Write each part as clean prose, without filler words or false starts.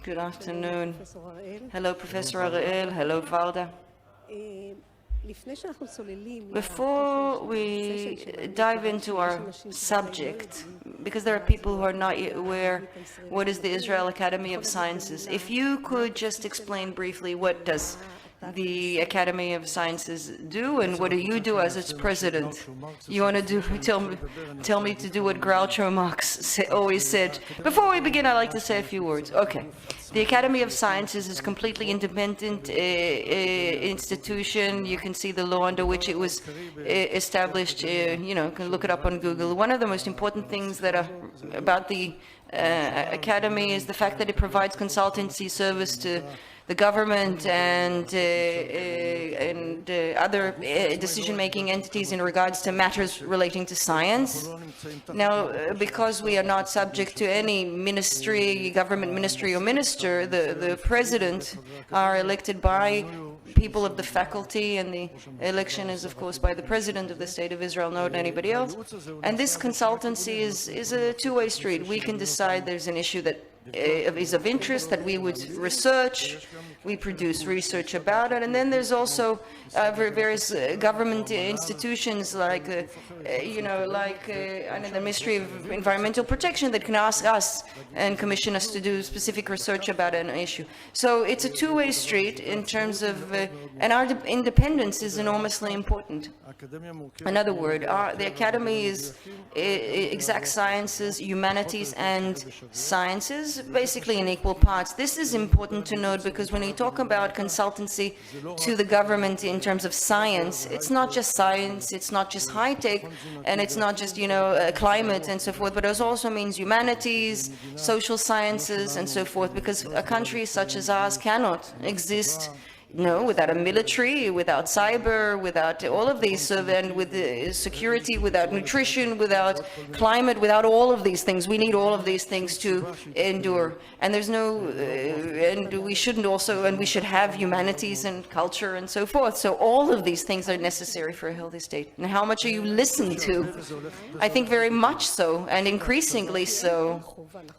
Good afternoon. Hello, Professor Harel. Hello, Varda. Before we dive into our subject, because there are people who are not yet aware what is the Israel Academy of Sciences, if you could just explain briefly what does the Academy of Sciences do, and what do you do as its president? You want to tell me to do what Groucho Marx always said. Before we begin, I'd like to say a few words. Okay. The Academy of Sciences is a completely independent institution. You can see the law under which it was established. You can look it up on Google. One of the most important things that are about the Academy is the fact that it provides consultancy service to the government and other decision-making entities in regards to matters relating to science. Now, because we are not subject to any ministry, government ministry or minister, the president are elected by people of the faculty, and the election is, of course, by the president of the State of Israel, not anybody else. And this consultancy is a two-way street. We can decide there's an issue that is of interest that we would research. We produce research about it, and then there's also various government institutions like the Ministry of Environmental Protection that can ask us and commission us to do specific research about an issue. So it's a two-way street in terms of, and our independence is enormously important. Another word, the Academy is exact sciences, humanities, and sciences, basically in equal parts. This is important to note because when you talk about consultancy to the government in terms of science, it's not just science, it's not just high-tech, and it's not just, climate and so forth, but it also means humanities, social sciences, and so forth, because a country such as ours cannot exist without a military, without cyber, without all of these, and with security, without nutrition, without climate, without all of these things. We need all of these things to endure. And there's and we should have humanities and culture and so forth. So all of these things are necessary for a healthy state. And how much are you listened to? I think very much so, and increasingly so,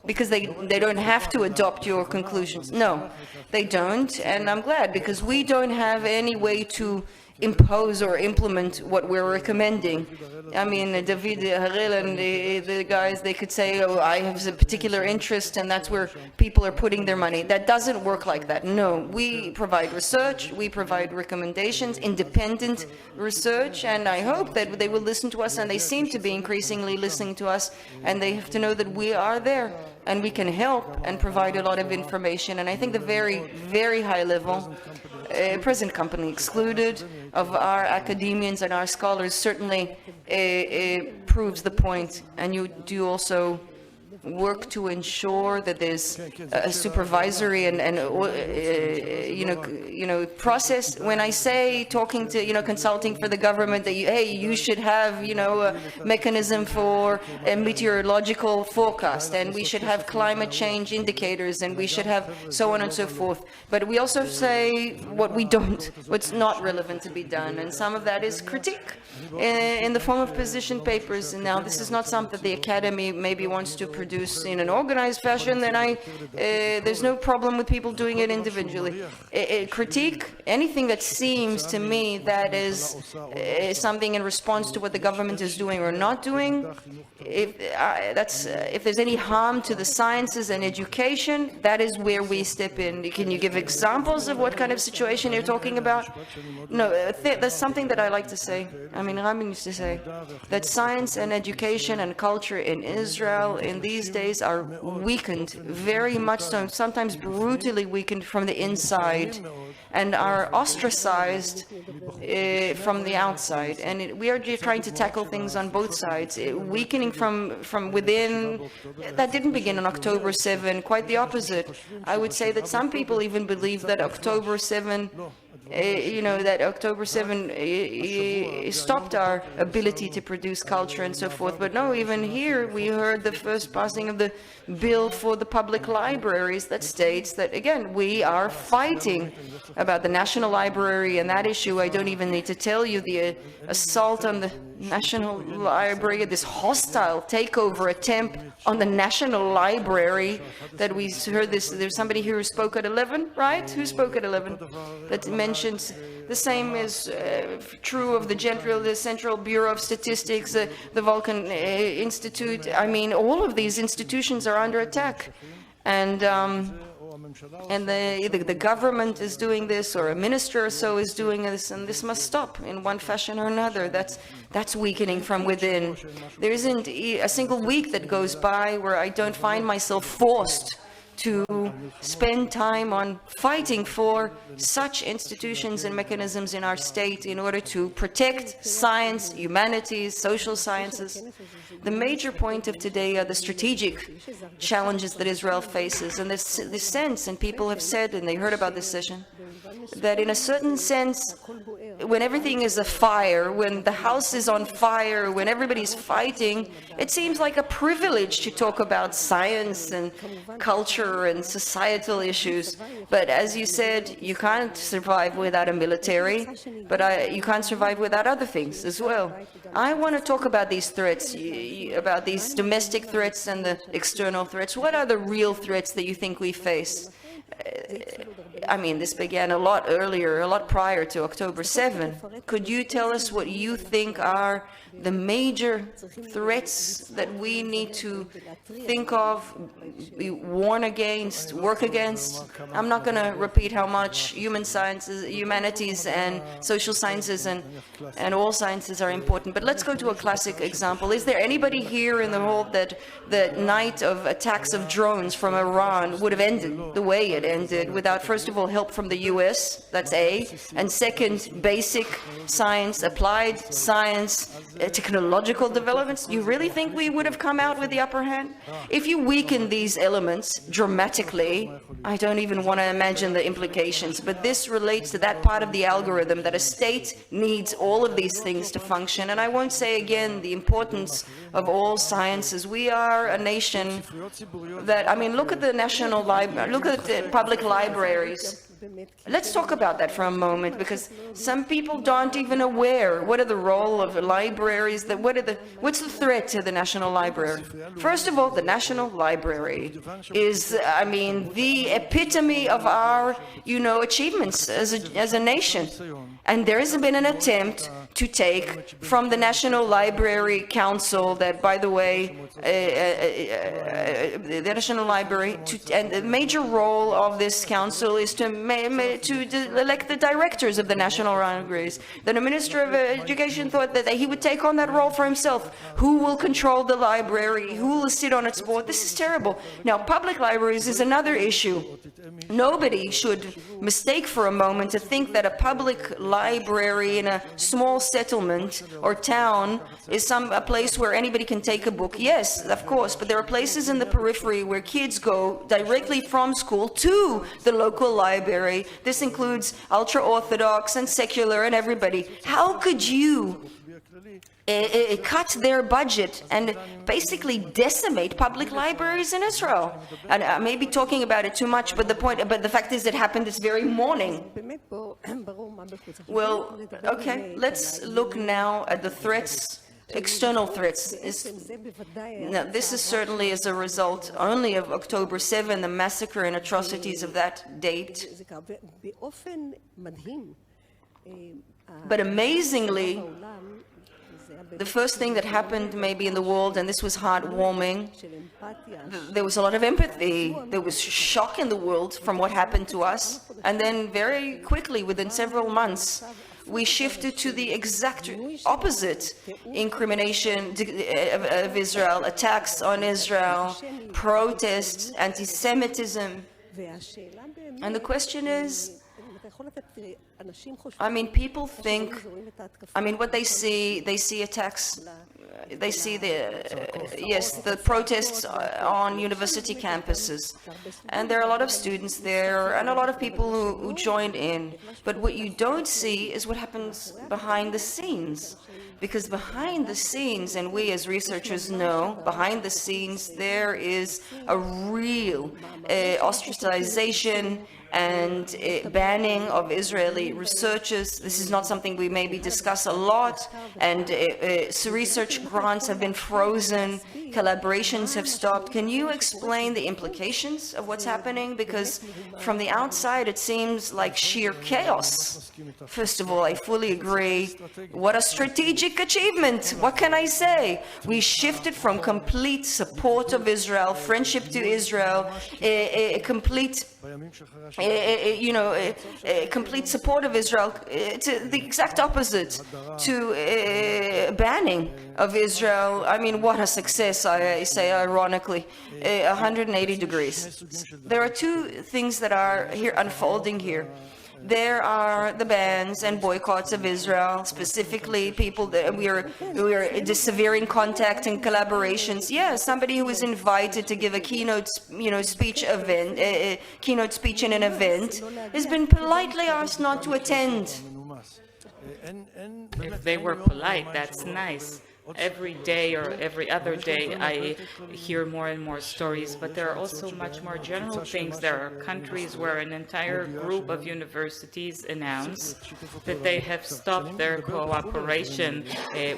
because they don't have to adopt your conclusions. No, they don't, and I'm glad, because we don't have any way to impose or implement what we're recommending. I mean, David, Harel, and the guys, they could say, oh, I have a particular interest, and that's where people are putting their money. That doesn't work like that. No, we provide research, we provide recommendations, independent research, and I hope that they will listen to us, and they seem to be increasingly listening to us, and they have to know that we are there, and we can help and provide a lot of information. And I think the very, very high level, present company excluded, of our academians and our scholars certainly proves the point. And you do also work to ensure that there's a supervisory and process. When I say talking to consulting for the government that you should have a mechanism for a meteorological forecast, and we should have climate change indicators, and we should have so on and so forth. But we also say what's not relevant to be done, and some of that is critique in the form of position papers. And now this is not something the Academy maybe wants to produce in an organized fashion, then there's no problem with people doing it individually. Critique anything that seems to me that is something in response to what the government is doing or not doing. If there's any harm to the sciences and education, that is where we step in. Can you give examples of what kind of situation you're talking about? No, there's something that I like to say. I mean, Reichman used to say that science and education and culture in Israel in these days are weakened, very much so, sometimes brutally weakened from the inside, and are ostracized from the outside. And we are trying to tackle things on both sides. Weakening from within, that didn't begin on October 7, quite the opposite. I would say that some people even believe that October 7 that October 7 stopped our ability to produce culture and so forth. But no, even here we heard the first passing of the bill for the public libraries that states that, again, we are fighting about the National Library and that issue. I don't even need to tell you the assault on the National Library, this hostile takeover attempt on the National Library that we heard this. There's somebody here who spoke at 11, right? Who spoke at 11? That mentions the same is true of the Central Bureau of Statistics, the Vulcan Institute. I mean, all of these institutions are under attack. And the government is doing this, or a minister or so is doing this, and this must stop in one fashion or another. That's weakening from within. There isn't a single week that goes by where I don't find myself forced to spend time on fighting for such institutions and mechanisms in our state in order to protect science, humanities, social sciences. The major point of today are the strategic challenges that Israel faces, and this sense, and people have said, and they heard about this session, that in a certain sense, when everything is afire, when the house is on fire, when everybody's fighting, it seems like a privilege to talk about science and culture and societal issues. But as you said, you can't survive without a military, but you can't survive without other things as well. I want to talk about these threats, about these domestic threats and the external threats. What are the real threats that you think we face? I mean, this began a lot earlier, a lot prior to October 7. Could you tell us what you think are the major threats that we need to think of, warn against, work against? I'm not going to repeat how much humanities and social sciences and all sciences are important, but let's go to a classic example. Is there anybody here in the hall that the night of attacks of drones from Iran would have ended the way it ended without, first of all, help from the US, that's A, and second, basic science, applied science, technological developments? You really think we would have come out with the upper hand? If you weaken these elements dramatically, I don't even want to imagine the implications, but this relates to that part of the algorithm that a state needs all of these things to function. And I won't say again the importance of all sciences. We are a nation that, I mean, look at the National Library, look at the public libraries. Let's talk about that for a moment, because some people aren't even aware what are the role of libraries, what's the threat to the National Library. First of all, the National Library is, I mean, the epitome of our, achievements as a nation. And there has been an attempt to take from the National Library Council that, by the way, the National Library, and the major role of this council is to elect the directors of the National Libraries. Then the Minister of Education thought that he would take on that role for himself. Who will control the library? Who will sit on its board? This is terrible. Now, public libraries is another issue. Nobody should mistake for a moment to think that a public library in a small settlement or town is a place where anybody can take a book. Yes, of course, but there are places in the periphery where kids go directly from school to the local library. This includes ultra-Orthodox and secular and everybody. How could you cut their budget and basically decimate public libraries in Israel? And I may be talking about it too much, but the fact is it happened this very morning. Well, okay, let's look now at the threats, external threats. Now, this is certainly as a result only of October 7, the massacre and atrocities of that date. But amazingly, the first thing that happened maybe in the world, and this was heartwarming, there was a lot of empathy. There was shock in the world from what happened to us. And then very quickly, within several months, we shifted to the exact opposite incrimination of Israel, attacks on Israel, protests, anti-Semitism. And the question is, I mean, people think, I mean, what they see attacks, they see the protests on university campuses. And there are a lot of students there and a lot of people who joined in. But what you don't see is what happens behind the scenes. Because behind the scenes, and we as researchers know, behind the scenes there is a real ostracization and banning of Israeli researchers. This is not something we maybe discuss a lot, and research grants have been frozen, collaborations have stopped. Can you explain the implications of what's happening? Because from the outside, it seems like sheer chaos. First of all, I fully agree. What a strategic achievement. What can I say? We shifted from complete support of Israel, friendship to Israel, complete complete support of Israel, to the exact opposite, to banning of Israel. I mean, what a success, I say ironically, 180 degrees. There are two things that are here unfolding here. There are the bans and boycotts of Israel, specifically people that we are severing contact and collaborations. Yeah, somebody who was invited to give a keynote, speech event, keynote speech in an event, has been politely asked not to attend. If they were polite, that's nice. Every day or every other day, I hear more and more stories, but there are also much more general things. There are countries where an entire group of universities announce that they have stopped their cooperation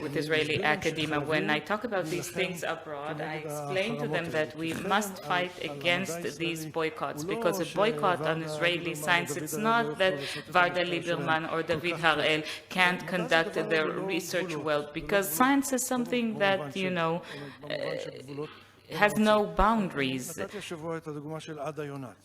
with Israeli academia. When I talk about these things abroad, I explain to them that we must fight against these boycotts, because a boycott on Israeli science, it's not that Varda, Liberman, or David Harel can't conduct their research well, because science is something that, has no boundaries.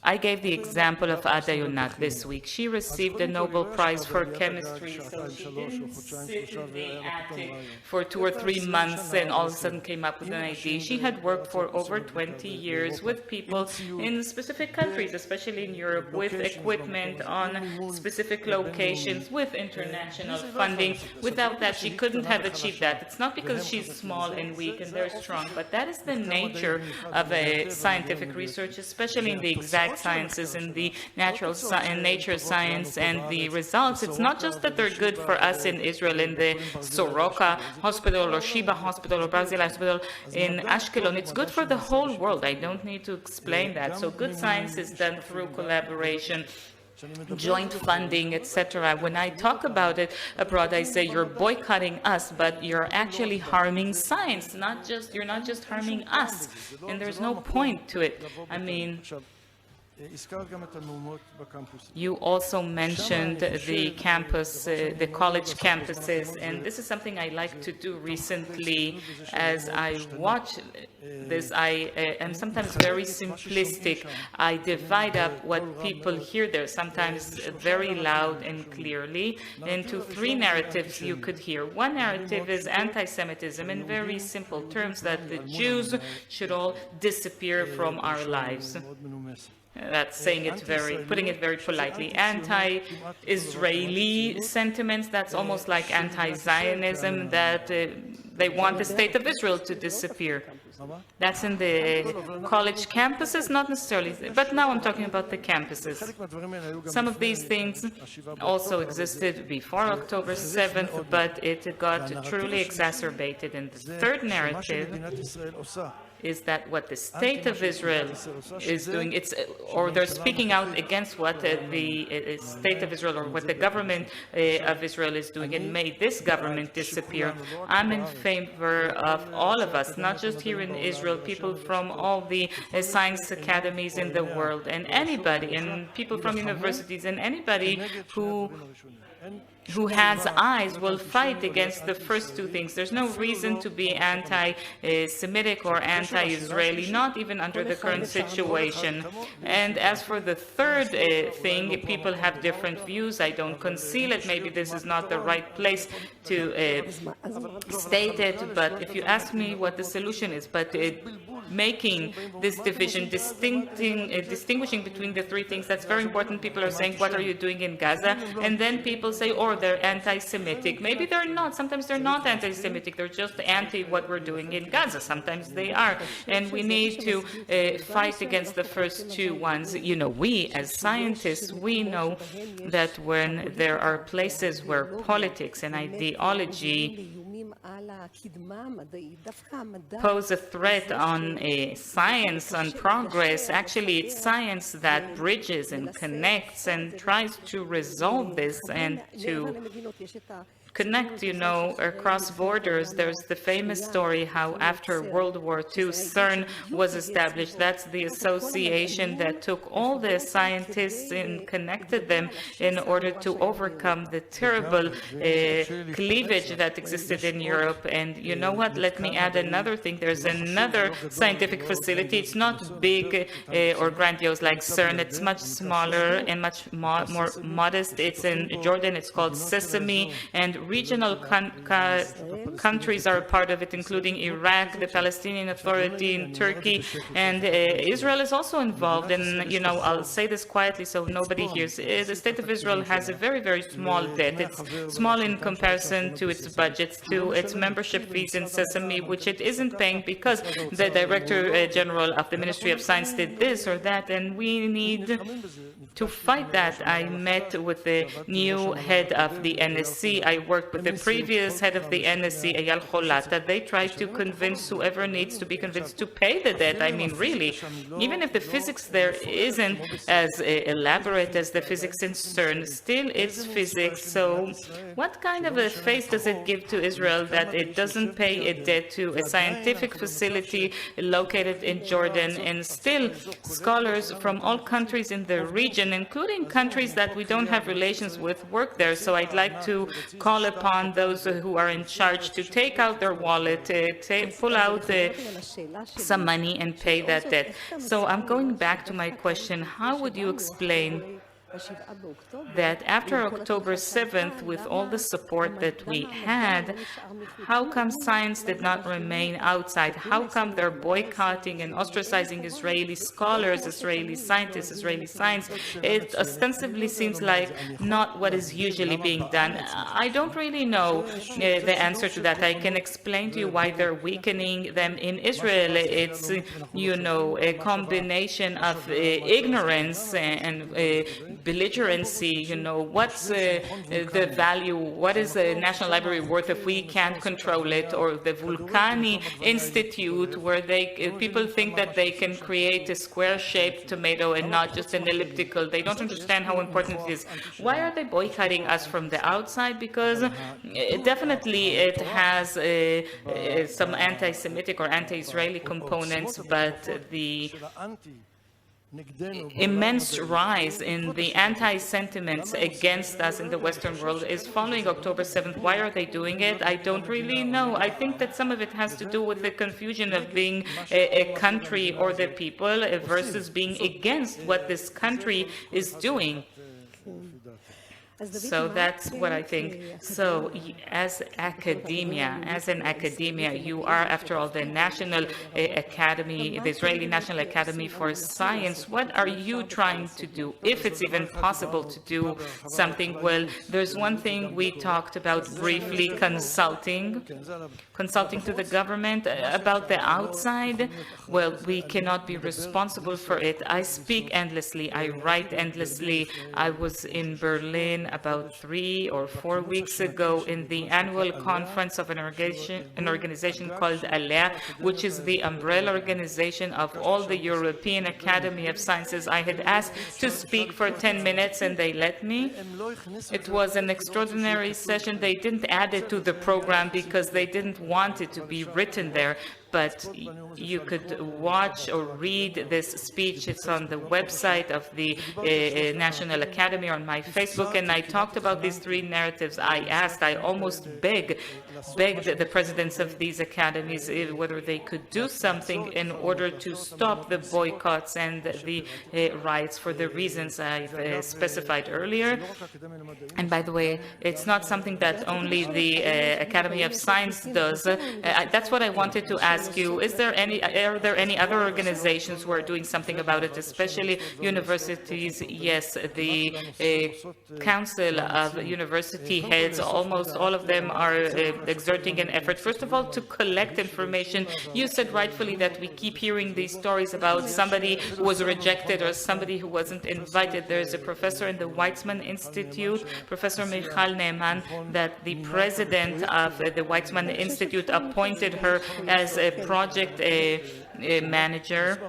I gave the example of Ada Yonat this week. She received a Nobel Prize for chemistry, so she didn't sit in the attic for 2 or 3 months and all of a sudden came up with an idea. She had worked for over 20 years with people in specific countries, especially in Europe, with equipment on specific locations, with international funding. Without that, she couldn't have achieved that. It's not because she's small and weak and they're strong, but that is the nature of a scientific research, especially in the exact sciences, in the nature science, and the results. It's not just that they're good for us in Israel, in the Soroka Hospital or Sheba Hospital or Brazil Hospital in Ashkelon. It's good for the whole world. I don't need to explain that. So good science is done through collaboration, joint funding, etc. When I talk about it abroad, I say you're boycotting us, but you're actually harming science. You're not just harming us, and there's no point to it. I mean, you also mentioned the campus, the college campuses, and this is something I like to do recently. As I watch this, I am sometimes very simplistic. I divide up what people hear there, sometimes very loud and clearly, into 3 narratives you could hear. One narrative is anti-Semitism in very simple terms, that the Jews should all disappear from our lives. That's saying it putting it very politely. Anti-Israeli sentiments, that's almost like anti-Zionism, that they want the state of Israel to disappear. That's in the college campuses, not necessarily, but now I'm talking about the campuses. Some of these things also existed before October 7th, but it got truly exacerbated. And the third narrative is that what the state of Israel is doing, or they're speaking out against what the state of Israel or what the government of Israel is doing and made this government disappear. I'm in favor of all of us, not just here in Israel, people from all the science academies in the world, and anybody, and people from universities, and anybody who has eyes will fight against the first 2 things. There's no reason to be anti-Semitic or anti-Israeli, not even under the current situation. And as for the third thing, people have different views. I don't conceal it. Maybe this is not the right place to state it, but if you ask me what the solution is, but making this division, distinguishing between the 3 things, that's very important. People are saying, what are you doing in Gaza? And then people say, oh, they're anti-Semitic. Maybe they're not. Sometimes they're not anti-Semitic. They're just anti what we're doing in Gaza. Sometimes they are. And we need to fight against the first 2 ones. We as scientists, we know that when there are places where politics and ideology pose a threat on science, on progress. Actually, it's science that bridges and connects and tries to resolve this and to connect, across borders. There's the famous story how after World War II, CERN was established. That's the association that took all the scientists and connected them in order to overcome the terrible cleavage that existed in Europe. And you know what? Let me add another thing. There's another scientific facility. It's not big or grandiose like CERN. It's much smaller and much more modest. It's in Jordan. It's called Sesame, and regional countries are a part of it, including Iraq, the Palestinian Authority in Turkey, and Israel is also involved. And, I'll say this quietly so nobody hears. The State of Israel has a very, very small debt. It's small in comparison to its budgets, to its membership fees in Sesame, which it isn't paying because the Director General of the Ministry of Science did this or that, and we need to fight that. I met with the new head of the NSC. I worked with the previous head of the NSC, Eyal Cholata. They try to convince whoever needs to be convinced to pay the debt. I mean, really, even if the physics there isn't as elaborate as the physics in CERN, still it's physics. So what kind of a face does it give to Israel that it doesn't pay a debt to a scientific facility located in Jordan, and still scholars from all countries in the region, including countries that we don't have relations with, work there? So I'd like to call upon those who are in charge to take out their wallet, pull out some money and pay that debt. So I'm going back to my question. How would you explain that after October 7th, with all the support that we had, how come science did not remain outside? How come they're boycotting and ostracizing Israeli scholars, Israeli scientists, Israeli science? It ostensibly seems like not what is usually being done. I don't really know the answer to that. I can explain to you why they're weakening them in Israel. It's, a combination of ignorance and belligerency. What's the value, what is the National Library worth if we can't control it? Or the Vulcani Institute, where people think that they can create a square-shaped tomato and not just an elliptical. They don't understand how important it is. Why are they boycotting us from the outside? Because definitely it has some anti-Semitic or anti-Israeli components, but the immense rise in the anti-sentiments against us in the Western world is following October 7th. Why are they doing it? I don't really know. I think that some of it has to do with the confusion of being a country or the people versus being against what this country is doing. So that's what I think. So as an academia, you are, after all, the National Academy, the Israeli National Academy for Science. What are you trying to do, if it's even possible to do something? Well, there's one thing we talked about briefly, consulting to the government. About the outside, well, we cannot be responsible for it. I speak endlessly. I write endlessly. I was in Berlin about 3 or 4 weeks ago in the annual conference of an organization called Alea, which is the umbrella organization of all the European Academy of Sciences. I had asked to speak for 10 minutes and they let me. It was an extraordinary session. They didn't add it to the program because they didn't want it to be written there. But you could watch or read this speech. It's on the website of the National Academy, on my Facebook, and I talked about these 3 narratives. I almost begged the presidents of these academies whether they could do something in order to stop the boycotts and the riots for the reasons I've specified earlier. And by the way, it's not something that only the Academy of Science does. That's what I wanted to ask ask you, are there any other organizations who are doing something about it, especially universities? Yes, the Council of University Heads, almost all of them are exerting an effort, first of all, to collect information. You said rightfully that we keep hearing these stories about somebody who was rejected or somebody who wasn't invited. There's a professor in the Weizmann Institute, Professor Michal Neiman, that the president of the Weizmann Institute appointed her as a project manager,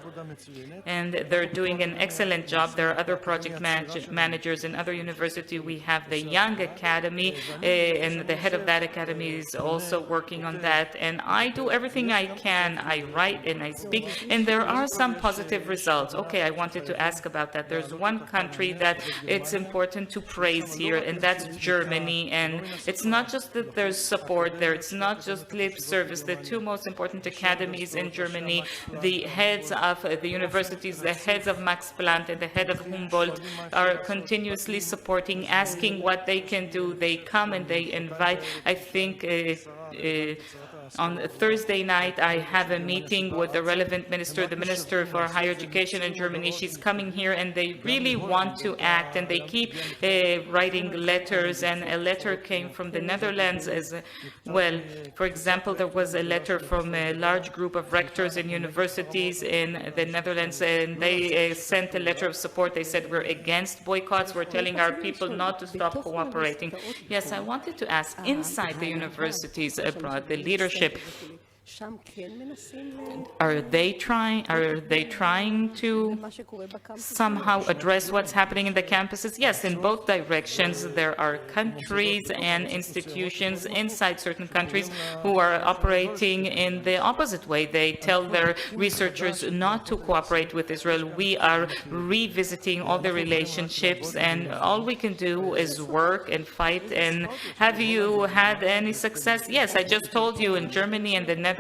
and they're doing an excellent job. There are other project managers in other universities. We have the Young Academy, and the head of that academy is also working on that. And I do everything I can. I write and I speak, and there are some positive results. Okay, I wanted to ask about that. There's one country that it's important to praise here, and that's Germany. And it's not just that there's support there. It's not just lip service. The two most important academies in Germany, the heads of the universities, the heads of Max Planck and the head of Humboldt are continuously supporting, asking what they can do. They come and they invite. I think on Thursday night, I have a meeting with the relevant minister, the Minister for Higher Education in Germany. She's coming here, and they really want to act, and they keep writing letters, and a letter came from the Netherlands as well. For example, there was a letter from a large group of rectors in universities in the Netherlands, and they sent a letter of support. They said, we're against boycotts. We're telling our people not to stop cooperating. Yes, I wanted to ask, inside the universities abroad, the leadership, are they trying to somehow address what's happening in the campuses? Yes, in both directions. There are countries and institutions inside certain countries who are operating in the opposite way. They tell their researchers not to cooperate with Israel. We are revisiting all the relationships, and all we can do is work and fight. And have you had any success? Yes, I just told you, in Germany and the Netherlands.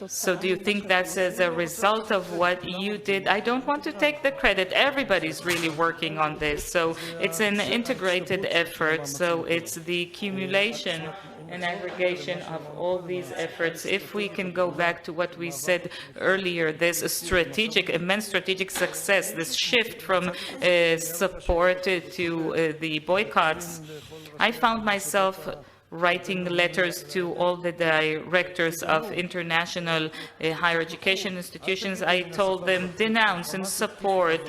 So do you think that's as a result of what you did? I don't want to take the credit. Everybody's really working on this. So it's an integrated effort. So it's the accumulation and aggregation of all these efforts. If we can go back to what we said earlier, this strategic, immense strategic success, this shift from support to the boycotts, I found myself writing letters to all the directors of international higher education institutions. I told them, denounce and support,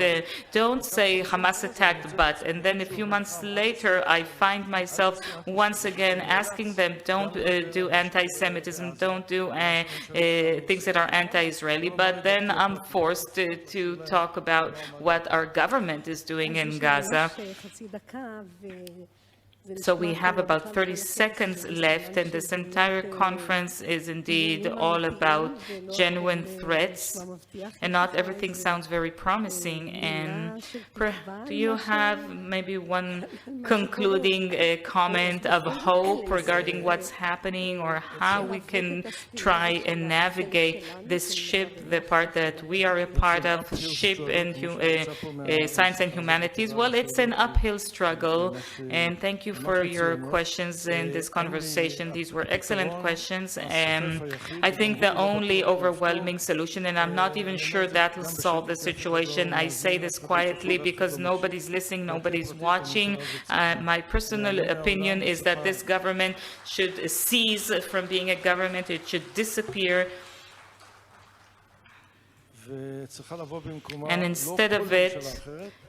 don't say Hamas attacked, but. And then a few months later, I find myself once again asking them, don't do anti-Semitism, don't do things that are anti-Israeli. But then I'm forced to talk about what our government is doing in Gaza. So we have about 30 seconds left, and this entire conference is indeed all about genuine threats, and not everything sounds very promising. And do you have maybe one concluding comment of hope regarding what's happening, or how we can try and navigate this ship, the part that we are a part of, ship and science and humanities? Well, it's an uphill struggle, and thank you for your questions in this conversation. These were excellent questions, and I think the only overwhelming solution, and I'm not even sure that will solve the situation. I say this quietly because nobody's listening, nobody's watching. My personal opinion is that this government should cease from being a government. It should disappear. And instead of it,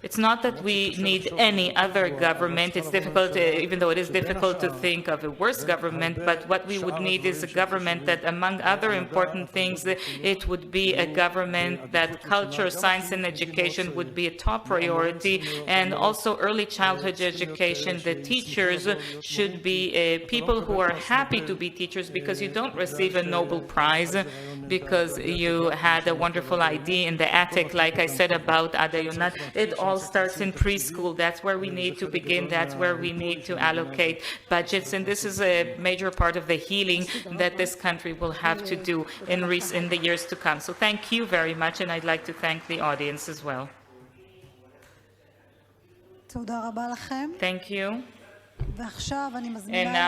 it's not that we need any other government. It's difficult, even though it is difficult to think of a worse government, but what we would need is a government that, among other important things, it would be a government that culture, science, and education would be a top priority, and also early childhood education. The teachers should be people who are happy to be teachers, because you don't receive a Nobel Prize because you had a wonderful idea in the attic, like I said about Adayonat. It all starts in preschool. That's where we need to begin. That's where we need to allocate budgets. And this is a major part of the healing that this country will have to do in the years to come. So thank you very much, and I'd like to thank the audience as well. Thank you. And now